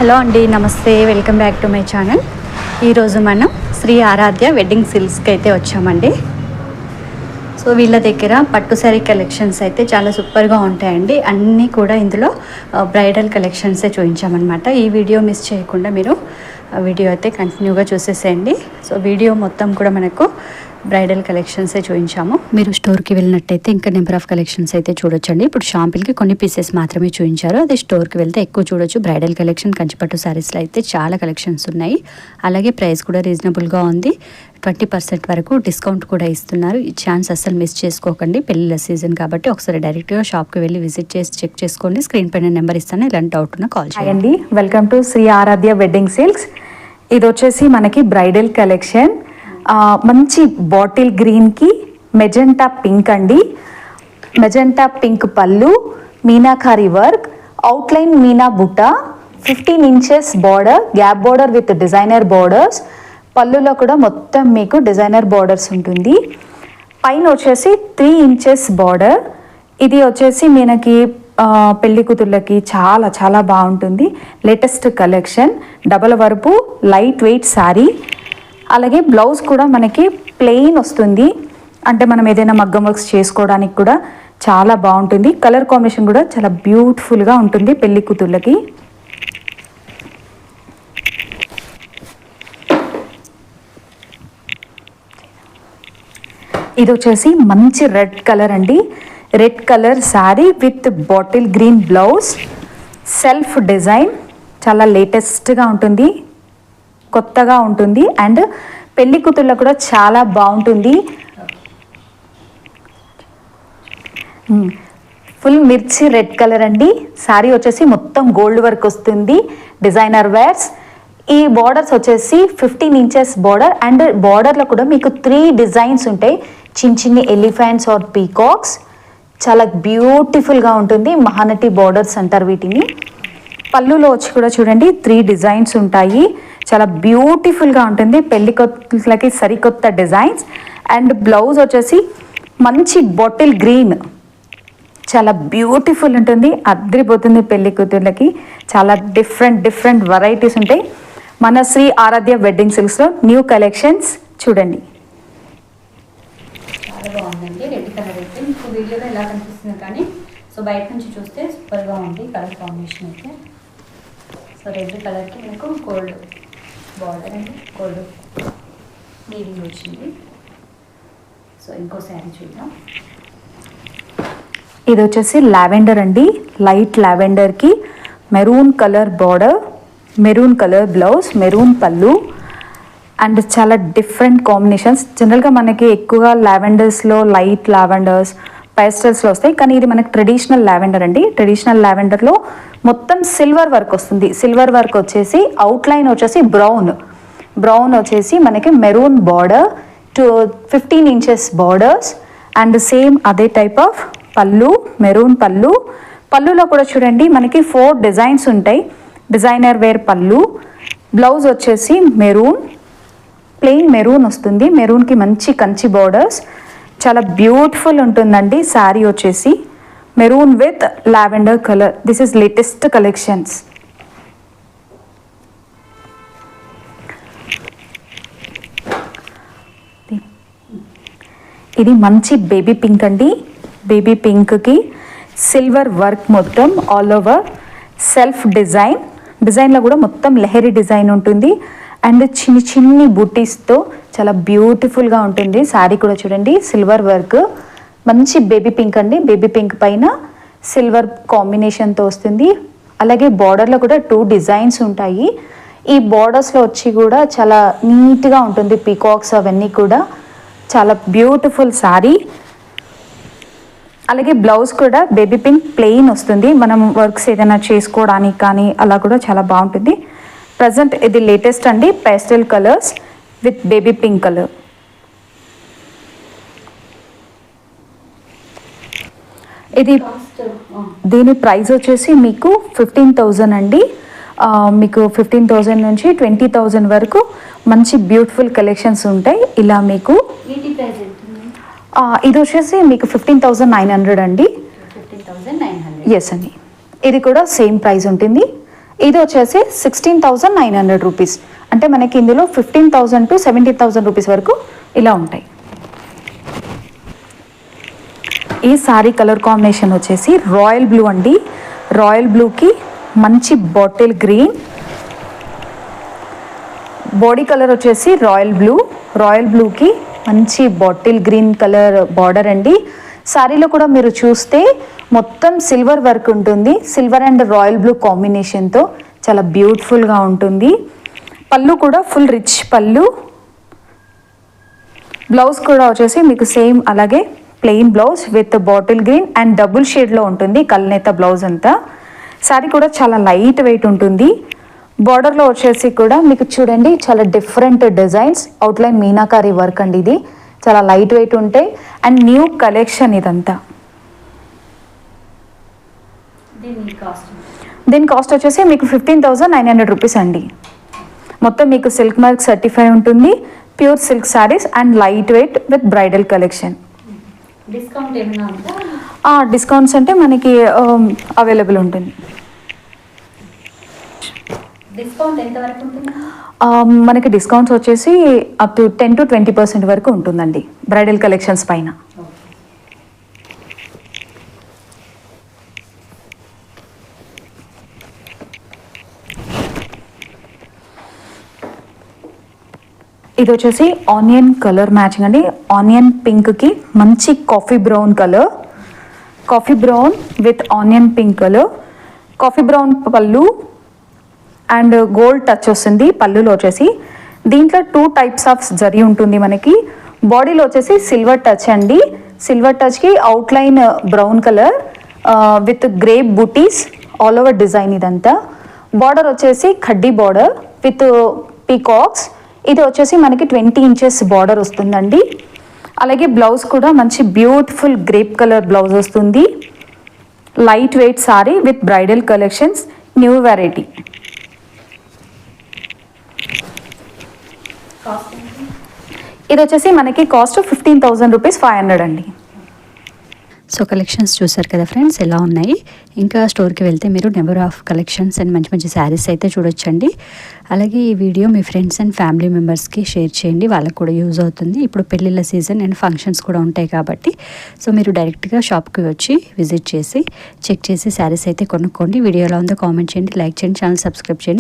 Hello అండి, నమస్తే, welcome back to my channel. ఈరోజు మనం శ్రీ ఆరాధ్య వెడ్డింగ్ సిల్క్స్కి అయితే వచ్చామండి. సో వీళ్ళ దగ్గర పట్టు శారీ కలెక్షన్స్ అయితే చాలా సూపర్గా ఉంటాయండి. అన్నీ కూడా ఇందులో బ్రైడల్ కలెక్షన్సే చూపించామన్నమాట. ఈ వీడియో మిస్ చేయకుండా మీరు వీడియో అయితే కంటిన్యూగా చూసేసేయండి. సో వీడియో మొత్తం కూడా మనకు బ్రైడల్ కలెక్షన్సే చూపించాము. మీరు స్టోర్కి వెళ్ళినట్టయితే ఇంకా నెంబర్ ఆఫ్ కలెక్షన్స్ అయితే చూడొచ్చండి. ఇప్పుడు షాంపుల్కి కొన్ని పీసెస్ మాత్రమే చూపించారు. అదే స్టోర్కి వెళ్తే ఎక్కువ చూడొచ్చు. బ్రైడల్ కలెక్షన్ కంచిపట్టు శారీస్లో అయితే చాలా కలెక్షన్స్ ఉన్నాయి. అలాగే ప్రైస్ కూడా రీజనబుల్గా ఉంది. 20% వరకు డిస్కౌంట్ కూడా ఇస్తున్నారు. ఈ ఛాన్స్ అస్సలు మిస్ చేసుకోకండి. పెళ్ళిళ్ళ సీజన్ కాబట్టి ఒకసారి డైరెక్ట్గా షాప్కి వెళ్ళి విజిట్ చేసి చెక్ చేసుకోండి. స్క్రీన్ పైన నెంబర్ ఇస్తాను, ఇలాంటి డౌట్ ఉన్న కాల్ చేయండి. Welcome to Shri Aaradhya wedding silks. ఇది వచ్చేసి మనకి బ్రైడల్ కలెక్షన్. మంచి బాటిల్ గ్రీన్కి మెజెంటా పింక్ అండి. మెజెంటా పింక్ పళ్ళు, మీనాకారి వర్క్, అవుట్లైన్ మీనా బుట్ట, 15 inches border, gap border with designer borders. పళ్ళులో కూడా మొత్తం మీకు డిజైనర్ బార్డర్స్ ఉంటుంది. పైన వచ్చేసి 3 inches బార్డర్. ఇది వచ్చేసి మనకి పెళ్లి కూతుర్లకి చాలా చాలా బాగుంటుంది. లేటెస్ట్ కలెక్షన్, డబల్ వరపు లైట్ వెయిట్ శారీ. అలాగే బ్లౌజ్ కూడా మనకి ప్లెయిన్ వస్తుంది. అంటే మనం ఏదైనా మగ్గం వర్క్స్ చేసుకోవడానికి కూడా చాలా బాగుంటుంది. కలర్ కాంబినేషన్ కూడా చాలా బ్యూటిఫుల్గా ఉంటుంది పెళ్లి కూతుర్లకి. ఇది వచ్చేసి మంచి రెడ్ కలర్ అండి. Red colour sari with bottle green blouse, self design, చాలా లేటెస్ట్గా ఉంటుంది, కొత్తగా ఉంటుంది. అండ్ పెళ్లి కూతుర్లో కూడా చాలా బాగుంటుంది. ఫుల్ మిర్చి రెడ్ కలర్ అండి. శారీ వచ్చేసి మొత్తం గోల్డ్ వర్క్ వస్తుంది, డిజైనర్ వేర్స్. ఈ బార్డర్స్ వచ్చేసి 15 inches బార్డర్. అండ్ బార్డర్లో కూడా మీకు 3 డిజైన్స్ ఉంటాయి. చిన్న చిన్ని ఎలిఫెంట్స్ ఆర్ పీకాక్స్. చాలా బ్యూటిఫుల్గా ఉంటుంది. మహానటి బార్డర్స్ అంటారు వీటిని. పళ్ళులో వచ్చి కూడా చూడండి 3 డిజైన్స్ ఉంటాయి. చాలా బ్యూటిఫుల్గా ఉంటుంది. పెళ్లి కొత్తలకి సరికొత్త డిజైన్స్. అండ్ బ్లౌజ్ వచ్చేసి మంచి బాటిల్ గ్రీన్, చాలా బ్యూటిఫుల్ ఉంటుంది, అద్రిపోతుంది పెళ్లి కూతుర్లకి. చాలా డిఫరెంట్ వెరైటీస్ ఉంటాయి మన Shri Aaradhya wedding సిల్క్స్లో. New collections చూడండి. చాలా బాగుందండి. రెడ్ కలర్ అయితే మీకు వీడియోలో ఎలా కనిపిస్తుంది, కానీ సో బయట నుంచి చూస్తే సూపర్గా ఉంది కలర్ కాంబినేషన్ అయితే. సో రెడ్ కలర్కి మనకు గోల్డ్ బార్డర్ అండి, గోల్డ్ వీవింగ్ వచ్చింది. సో ఇంకో శారీ చూద్దాం. ఇది వచ్చేసి లావెండర్ అండి. లైట్ లావెండర్కి maroon colour border, maroon colour blouse, maroon పళ్ళు. అండ్ చాలా డిఫరెంట్ కాంబినేషన్స్. జనరల్గా మనకి ఎక్కువగా లావెండర్స్లో లైట్ లావెండర్స్, పేస్టల్స్లో వస్తాయి, కానీ ఇది మనకి ట్రెడిషనల్ లావెండర్ అండి. ట్రెడిషనల్ లావెండర్లో మొత్తం సిల్వర్ వర్క్ వస్తుంది. సిల్వర్ వర్క్ వచ్చేసి అవుట్లైన్ వచ్చేసి బ్రౌన్ వచ్చేసి మనకి maroon border, 15 inches borders. And same అదే టైప్ ఆఫ్ పళ్ళు, మెరూన్ పళ్ళు. పళ్ళులో కూడా చూడండి మనకి 4 డిజైన్స్ ఉంటాయి. డిజైనర్ వేర్ పళ్ళు. బ్లౌజ్ వచ్చేసి మెరూన్, ప్లెయిన్ మెరూన్ వస్తుంది. మెరూన్కి మంచి కంచి బార్డర్స్. చాలా బ్యూటిఫుల్ ఉంటుందండి శారీ వచ్చేసి. Maroon with lavender colour. This is latest collections. ఇది మంచి బేబీ పింక్ అండి. బేబీ పింక్కి సిల్వర్ వర్క్ మొత్తం ఆల్ ఓవర్, సెల్ఫ్ డిజైన్లో కూడా మొత్తం లెహరీ డిజైన్ ఉంటుంది. అండ్ చిన్ని బుటీస్తో చాలా బ్యూటిఫుల్గా ఉంటుంది. శారీ కూడా చూడండి సిల్వర్ వర్క్, మంచి బేబీ పింక్ అండి. బేబీ పింక్ పైన సిల్వర్ కాంబినేషన్తో వస్తుంది. అలాగే బార్డర్లో కూడా 2 డిజైన్స్ ఉంటాయి. ఈ బార్డర్స్లో వచ్చి కూడా చాలా నీట్గా ఉంటుంది. పీకాక్స్ అవన్నీ కూడా చాలా బ్యూటిఫుల్ శారీ. అలాగే బ్లౌజ్ కూడా బేబీ పింక్ ప్లెయిన్ వస్తుంది. మనం వర్క్స్ ఏదైనా చేసుకోవడానికి కానీ అలా కూడా చాలా బాగుంటుంది. ప్రజెంట్ ఇది లేటెస్ట్ అండి, pastel colours with baby pink colour. ఇది దీని ప్రైస్ వచ్చేసి మీకు 15,000 అండి. మీకు 15,000 నుంచి 20,000 వరకు మంచి బ్యూటిఫుల్ కలెక్షన్స్ ఉంటాయి. ఇలా మీకు ఇది వచ్చేసి మీకు 15,900 అండి. 15,900. ఎస్ అండి. ఇది కూడా సేమ్ ప్రైస్ ఉంటుంది. ఇది వచ్చేసి 16,900 రూపీస్. అంటే మనకి ఇందులో 15,000 to 17,000 రూపీస్ వరకు ఇలా ఉంటాయి. ఈ సారీ కలర్ కాంబినేషన్ వచ్చేసి రాయల్ బ్లూ అండి. రాయల్ బ్లూకి మంచి బాటిల్ గ్రీన్, బాడీ కలర్ వచ్చేసి రాయల్ బ్లూకి మంచి బాటిల్ గ్రీన్ కలర్ బార్డర్ అండి. శారీలో కూడా మీరు చూస్తే మొత్తం సిల్వర్ వర్క్ ఉంటుంది. సిల్వర్ అండ్ రాయల్ బ్లూ కాంబినేషన్తో చాలా బ్యూటిఫుల్గా ఉంటుంది. పళ్ళు కూడా ఫుల్ రిచ్ పళ్ళు. బ్లౌజ్ కూడా వచ్చేసి మీకు సేమ్ అలాగే plain blouse with bottle green and double షేడ్లో ఉంటుంది కల్నేత బ్లౌజ్ అంతా. శారీ కూడా చాలా లైట్ వెయిట్ ఉంటుంది. బార్డర్లో వచ్చేసి కూడా మీకు చూడండి చాలా different designs, outline meenakari work అండి. ఇది చాలా లైట్ వెయిట్ ఉంటాయి అండ్ న్యూ కలెక్షన్ ఇదంతా. దీని కాస్ట్ వచ్చేసి మీకు 15,900 రూపీస్ అండి. మొత్తం మీకు సిల్క్ మార్క్ సర్టిఫై ఉంటుంది, pure silk saris and light weight with bridal collection. Discounts అంటే మనకి అవైలబుల్ ఉంటుంది. మనకి డిస్కౌంట్స్ వచ్చేసి అప్ టు 10 to 20% వరకు ఉంటుందండి బ్రైడల్ కలెక్షన్స్ పైన. ఇది వచ్చేసి ఆనియన్ కలర్ మ్యాచింగ్ అండి. ఆనియన్ పింక్కి మంచి coffee brown colour, coffee brown with onion pink colour. Coffee brown పళ్ళు అండ్ గోల్డ్ టచ్ వస్తుంది పళ్ళులో వచ్చేసి. దీంట్లో 2 types ఆఫ్ జరీ ఉంటుంది మనకి. బాడీలో వచ్చేసి సిల్వర్ టచ్ అండి. సిల్వర్ టచ్కి outline brown colour with grape booties all over design ఇదంతా. బార్డర్ వచ్చేసి ఖడ్డీ బార్డర్ విత్ పీకాక్స్. ఇది వచ్చేసి మనకి 20 inches బార్డర్ వస్తుందండి. అలాగే బ్లౌజ్ కూడా మంచి బ్యూటిఫుల్ గ్రేప్ కలర్ బ్లౌజ్ వస్తుంది. Light weight sorry with bridal collections, new variety. ఇది వచ్చేసి మనకి కాస్ట్ 15,000 రూపీస్ 500 అండి. సో కలెక్షన్స్ చూసారు కదా ఫ్రెండ్స్, ఎలా ఉన్నాయి. ఇంకా స్టోర్కి వెళ్తే మీరు నెంబర్ ఆఫ్ కలెక్షన్స్ అండ్ మంచి మంచి శారీస్ అయితే చూడొచ్చండి. అలాగే ఈ video me friends and family మెంబర్స్కి షేర్ చేయండి, వాళ్ళకు కూడా యూజ్ అవుతుంది. ఇప్పుడు పెళ్ళిళ్ళ సీజన్ అండ్ ఫంక్షన్స్ కూడా ఉంటాయి కాబట్టి సో మీరు డైరెక్ట్గా షాప్కి వచ్చి విజిట్ చేసి చెక్ చేసి శారీస్ అయితే కొనుక్కోండి. వీడియో ఎలా ఉందో కామెంట్ చేయండి, లైక్ చేయండి, ఛానల్ సబ్స్క్రైబ్ చేయండి.